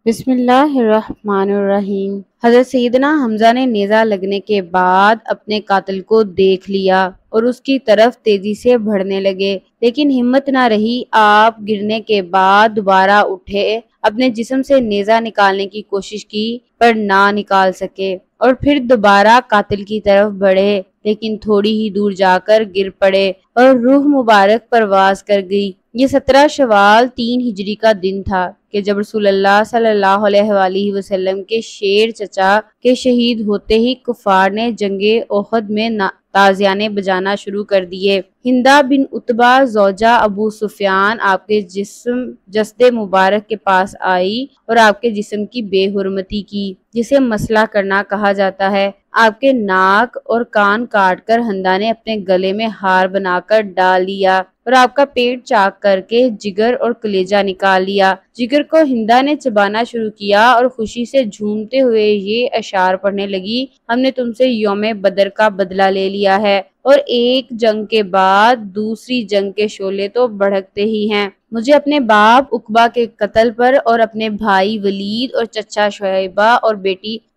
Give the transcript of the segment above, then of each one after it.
بسم اللہ الرحمن الرحیم۔ حضرت سیدنا حمزہ نے نیزہ لگنے کے بعد اپنے قاتل کو دیکھ لیا اور اس کی طرف تیزی سے بڑھنے لگے، لیکن ہمت نہ رہی۔ آپ گرنے کے بعد دوبارہ اٹھے، اپنے جسم سے نیزہ نکالنے کی کوشش کی پر نہ نکال سکے، اور پھر دوبارہ قاتل کی طرف بڑھے، لیکن تھوڑی ہی دور جا کر گر پڑے اور روح مبارک پرواز کر گئی۔ یہ 17 شوال 3 ہجری کا دن تھا کہ جب رسول اللہ صلی اللہ علیہ وآلہ وسلم کے شیر چچا کے شہید ہوتے ہی کفار نے جنگ احد میں تازیانے بجانا شروع کر دیے۔ ہندہ بن عتبہ زوجہ ابو سفیان آپ کے جسد مبارک کے پاس آئی اور آپ کے جسم کی بے حرمتی کی، جسے مسئلہ کرنا کہا جاتا ہے۔ آپ کے ناک اور کان کاٹ کر ہندہ نے اپنے گلے میں ہار بنا کر ڈال دیا اور آپ کا پیٹ چاک کر کے جگر اور کلیجہ نکال لیا۔ جگر کو ہندہ نے چبانا شروع کیا اور خوشی سے جھومتے ہوئے یہ اشعار پڑھنے لگی: ہم نے تم سے یوم بدر کا بدلہ لے لیا ہے، اور ایک جنگ کے بعد دوسری جنگ کے شعلے تو بھڑکتے ہی ہیں۔ مجھے اپنے باپ عقبہ کے قتل پر اور اپنے بھائی ولید اور چچا شیبہ اور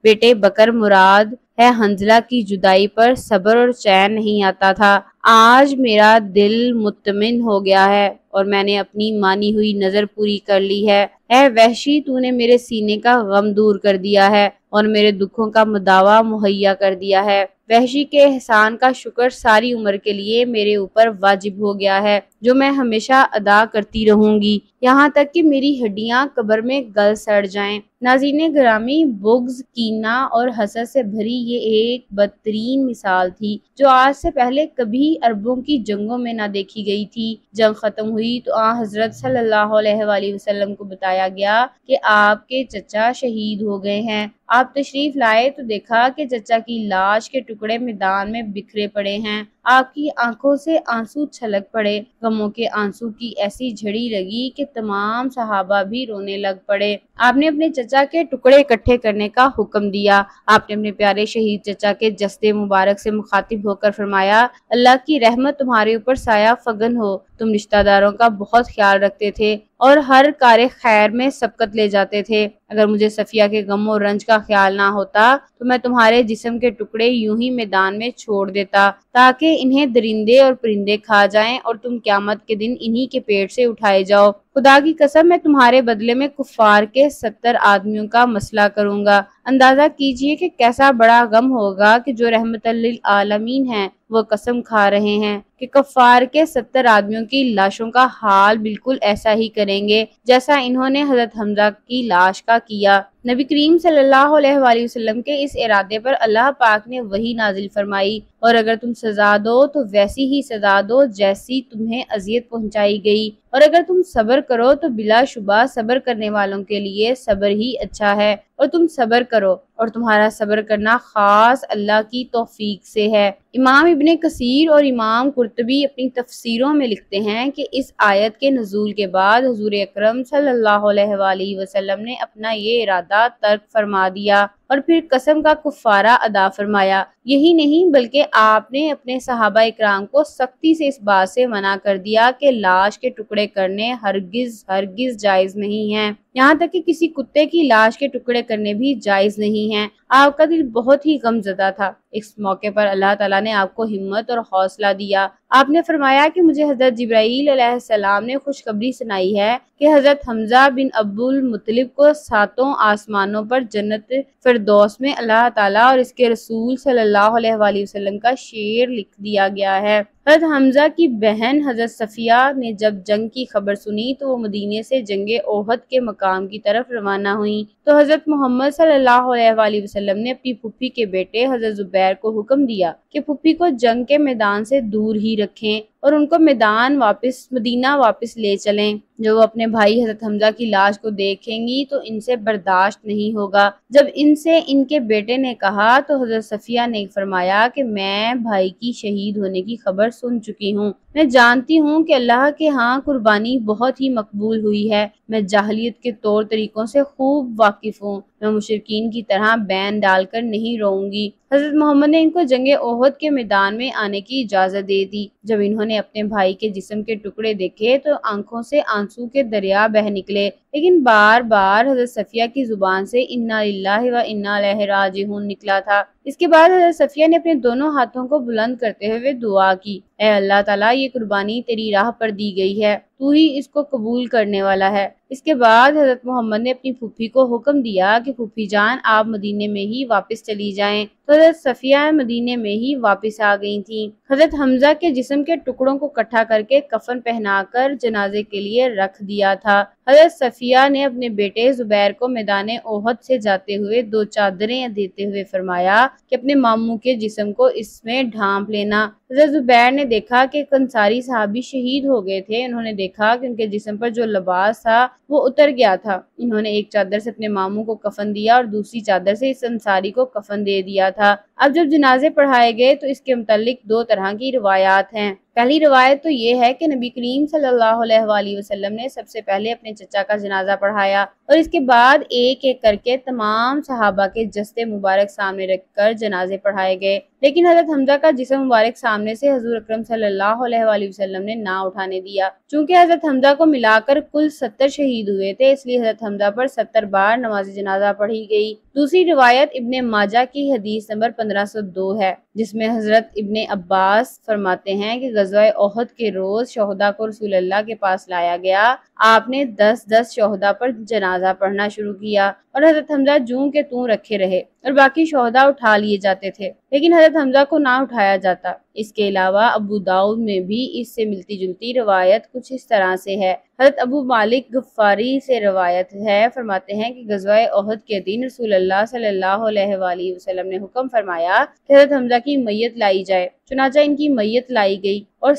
بیٹے بکر مراد ہے حنظلہ کی جدائی پر صبر اور چین نہیں آتا تھا۔ آج میرا دل مطمئن ہو گیا ہے اور میں نے اپنی مانی ہوئی نظر پوری کر لی ہے۔ اے وحشی، تو نے میرے سینے کا غم دور کر دیا ہے اور میرے دکھوں کا مداوا مہیا کر دیا ہے۔ وحشی کے احسان کا شکر ساری عمر کے لیے میرے اوپر واجب ہو گیا ہے، جو میں ہمیشہ ادا کرتی رہوں گی، یہاں تک کہ میری ہڈیاں قبر میں گل سڑ جائیں۔ ناظرین گرامی، بغض، کینہ اور حسد سے بھری یہ ایک بدترین مثال تھی جو آج سے پہلے کبھی عربوں کی جنگوں میں نہ دیکھی گئی تھی۔ جنگ ختم ہوئی تو حضرت صلی اللہ علیہ وآلہ وسلم کو بتایا گیا کہ آپ کے چچا شہید ہو گئے ہیں۔ آپ تشریف لائے تو دیکھا کہ چچا کی لاش کے ٹکڑے میدان میں بکھرے پڑے ہیں۔ آپ کی آنکھوں سے آنسو چھلک پڑے، غموں کے آنسو کی ایسی جھڑی لگی کہ تمام صحابہ بھی رونے لگ پڑے۔ آپ نے اپنے چچا کے ٹکڑے اکٹھے کرنے کا حکم دیا۔ آپ نے اپنے پیارے شہید چچا کے جسد مبارک سے مخاطب ہو کر فرمایا: اللہ کی رحمت تمہارے اوپر سایہ فگن ہو، تم رشتہ داروں کا بہت خیال رکھتے تھے اور ہر کار خیر میں سبقت لے جاتے تھے۔ اگر مجھے صفیہ کے غم و رنج کا خیال نہ ہوتا تو میں تمہارے جسم کے ٹکڑے یوں ہی میدان میں چھوڑ دیتا تاکہ انہیں درندے اور پرندے کھا جائیں اور تم قیامت کے دن انہی کے پیٹ سے اٹھائے جاؤ۔ خدا کی قسم، میں تمہارے بدلے میں کفار کے 70 آدمیوں کا مسئلہ کروں گا۔ اندازہ کیجئے کہ کیسا بڑا غم ہوگا کہ جو رحمت للعالمین ہیں وہ قسم کھا رہے ہیں کہ کفار کے 70 آدمیوں کی لاشوں کا حال بالکل ایسا ہی کریں گے جیسا انہوں نے حضرت حمزہ کی لاش کا کیا۔ نبی کریم صلی اللہ علیہ وآلہ وسلم کے اس ارادے پر اللہ پاک نے وحی نازل فرمائی: اور اگر تم سزا دو تو ویسی ہی سزا دو جیسی تمہیں اذیت پہنچائی گئی، اور اگر تم صبر کرو تو بلا شبہ صبر کرنے والوں کے لیے صبر ہی اچھا ہے، اور تم صبر کرو اور تمہارا صبر کرنا خاص اللہ کی توفیق سے ہے۔ امام ابن کثیر اور امام قرطبی اپنی تفسیروں میں لکھتے ہیں کہ اس آیت کے نزول کے بعد حضور اکرم صلی اللہ علیہ وآلہ وسلم نے اپنا یہ ارادہ ترک فرما دیا اور پھر قسم کا کفارہ ادا فرمایا۔ یہی نہیں بلکہ آپ نے اپنے صحابہ اکرام کو سختی سے اس بات سے منع کر دیا کہ لاش کے ٹکڑے کرنے ہرگز جائز نہیں ہیں، یہاں تک کہ کسی کتے کی لاش کے ٹکڑے کرنے بھی جائز نہیں ہیں۔ آپ کا دل بہت ہی غم زدہ تھا۔ اس موقع پر اللہ تعالیٰ نے آپ کو ہمت اور حوصلہ دیا۔ آپ نے فرمایا کہ مجھے حضرت جبرائیل علیہ السلام نے خوشخبری سنائی ہے کہ حضرت حمزہ بن عبد المطلب کو 7 آسمانوں پر جنت فردوس میں اللہ تعالیٰ اور اس کے رسول صلی اللہ علیہ وآلہ وسلم کا شعر لکھ دیا گیا ہے۔ حضرت حمزہ کی بہن حضرت صفیہ نے جب جنگ کی خبر سنی تو وہ مدینے سے جنگ احد کے مقام کی طرف روانہ ہوئیں، تو حضرت محمد صلی اللہ علیہ وآلہ وسلم نے اپنی پھوپھی کے بیٹے حضرت زبیر کو حکم دیا کہ پھوپھی کو جنگ کے میدان سے دور ہی رکھیں اور ان کو مدینہ واپس لے چلیں۔ جو وہ اپنے بھائی حضرت حمزہ کی لاش کو دیکھیں گی تو ان سے برداشت نہیں ہوگا۔ جب ان سے ان کے بیٹے نے کہا تو حضرت صفیہ نے فرمایا کہ میں بھائی کی شہید ہونے کی خبر سن چکی ہوں، میں جانتی ہوں کہ اللہ کے ہاں قربانی بہت ہی مقبول ہوئی ہے، میں جاہلیت کے طور طریقوں سے خوب واقف ہوں، میں مشرکین کی طرح بین ڈال کر نہیں رہوں گی۔ حضرت محمد نے ان کو جنگ احد کے میدان میں آنے کی اجازت دے دی۔ جب انہوں نے اپنے بھائی کے جسم کے ٹکڑے دیکھے تو آنکھوں سے آنسو کے دریا بہہ نکلے، لیکن بار بار حضرت صفیہ کی زبان سے انا للہ و انا الیہ راجعون نکلا تھا۔ اس کے بعد حضرت صفیہ نے اپنے دونوں ہاتھوں کو بلند کرتے ہوئے دعا کی، اے اللہ تعالیٰ، یہ قربانی تیری راہ پر دی گئی ہے، تو ہی اس کو قبول کرنے والا ہے۔ اس کے بعد حضرت محمد نے اپنی پھوپھی کو حکم دیا کہ پھوپھی جان آپ مدینے میں ہی واپس چلی جائیں، تو حضرت صفیہ مدینے میں ہی واپس آ گئی تھیں۔ حضرت حمزہ کے جسم کے ٹکڑوں کو اکٹھا کر کے کفن پہنا کر جنازے کے لیے رکھ دیا تھا۔ حضرت صفیہ نے اپنے بیٹے زبیر کو میدان احد سے جاتے ہوئے 2 چادریں دیتے ہوئے فرمایا کہ اپنے ماموں کے جسم کو اس میں ڈھانپ لینا۔ حضرت زبیر نے دیکھا کہ ایک انصاری صحابی شہید ہو گئے تھے۔ انہوں نے دیکھا کہ ان کے جسم پر جو لباس تھا وہ اتر گیا تھا۔ انہوں نے ایک چادر سے اپنے ماموں کو کفن دیا اور دوسری چادر سے اس انصاری کو کفن دے دیا تھا۔ اب جب جنازے پڑھائے گئے تو اس کے متعلق 2 طرح کی روایات ہیں۔ پہلی روایت تو یہ ہے کہ نبی کریم صلی اللہ علیہ وآلہ وسلم نے سب سے پہلے اپنے چچا کا جنازہ پڑھایا اور اس کے بعد ایک ایک کر کے تمام صحابہ کے جسد مبارک سامنے رکھ کر جنازے پڑھائے گئے، لیکن حضرت حمزہ کا جسم مبارک سامنے سے حضور اکرم صلی اللہ علیہ وآلہ وسلم نے نہ اٹھانے دیا۔ چونکہ حضرت حمزہ کو ملا کر کل 70 شہید ہوئے تھے، اس لیے حضرت حمزہ پر 70 بار نماز جنازہ پڑھی گئی۔ دوسری روایت ابن ماجہ کی حدیث نمبر 1502 ہے، جس میں حضرت ابن عباس فرماتے ہیں کہ غزوہ احد کے روز شہداء کو رسول اللہ کے پاس لایا گیا۔ آپ نے 10 شہداء پر جنازہ پڑھنا شروع کیا اور حضرت حمزہ جوں کے توں رکھے رہے اور باقی شہداء اٹھا لیے جاتے تھے، لیکن حضرت حمزہ کو نہ اٹھایا جاتا۔ اس کے علاوہ ابو داؤد میں بھی اس سے ملتی جلتی روایت کچھ اس طرح سے ہے۔ حضرت ابو مالک غفاری سے روایت ہے، فرماتے ہیں کہ غزوہ احد کے دن رسول اللہ صلی اللہ علیہ وآلہ وسلم نے حکم فرمایا کہ حضرت حمزہ کی میت لائی جائے، چنانچہ ان کی میت لائی گئی اور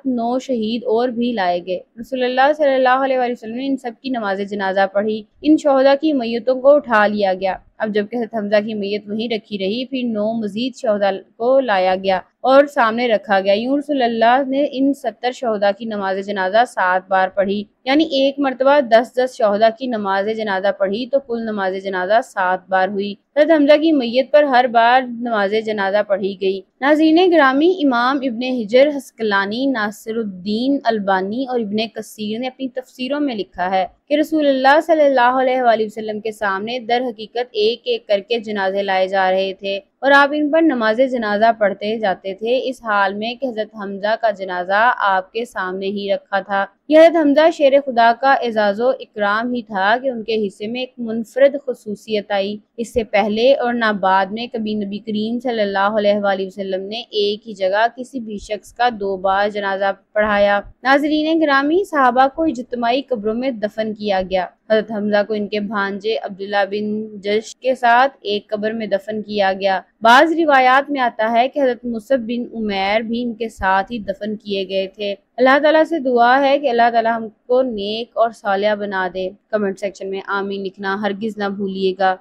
9 شہید اور بھی لائے گئے۔ رسول اللہ صلی اللہ علیہ وآلہ وسلم نے ان سب کی نماز جنازہ پڑھی۔ ان شہداء کی میتوں کو اٹھا لیا گیا۔ اب جب کہ حضرت حمزہ کی میت وہیں رکھی رہی، پھر 9 مزید شہداء کو لایا گیا اور سامنے رکھا گیا۔ یوں رسول اللہ نے ان 70 شہداء کی نماز جنازہ 7 بار پڑھی، یعنی ایک مرتبہ 10 شہداء کی نماز جنازہ پڑھی تو کل نماز جنازہ 7 بار ہوئی۔ حضرت حمزہ کی میت پر ہر بار نماز جنازہ پڑھی گئی۔ ناظرین گرامی، امام ابن حجر عسقلانی، ناصر الدین البانی اور ابن کثیر نے اپنی تفسیروں میں لکھا ہے کہ رسول اللہ صلی اللہ علیہ وآلہ وسلم کے سامنے در حقیقت ایک ایک کر کے جنازے لائے جا رہے تھے اور آپ ان پر نماز جنازہ پڑھتے جاتے تھے، اس حال میں کہ حضرت حمزہ کا جنازہ آپ کے سامنے ہی رکھا تھا۔ یہ حضرت حمزہ شیر خدا کا اعزاز و اکرام ہی تھا کہ ان کے حصے میں ایک منفرد خصوصیت آئی۔ اس سے پہلے اور نہ بعد میں کبھی نبی کریم صلی اللہ علیہ وآلہ وسلم نے ایک ہی جگہ کسی بھی شخص کا 2 بار جنازہ پڑھایا۔ ناظرین گرامی، صحابہ کو اجتماعی قبروں میں دفن کیا گیا۔ حضرت حمزہ کو ان کے بھانجے عبداللہ بن جش کے ساتھ ایک قبر میں دفن کیا گیا۔ بعض روایات میں آتا ہے کہ حضرت مصعب بن عمیر بھی ان کے ساتھ ہی دفن کیے گئے تھے۔ اللہ تعالیٰ سے دعا ہے کہ اللہ تعالیٰ ہم کو نیک اور صالح بنا دے۔ کمنٹ سیکشن میں آمین لکھنا ہرگز نہ بھولیے گا۔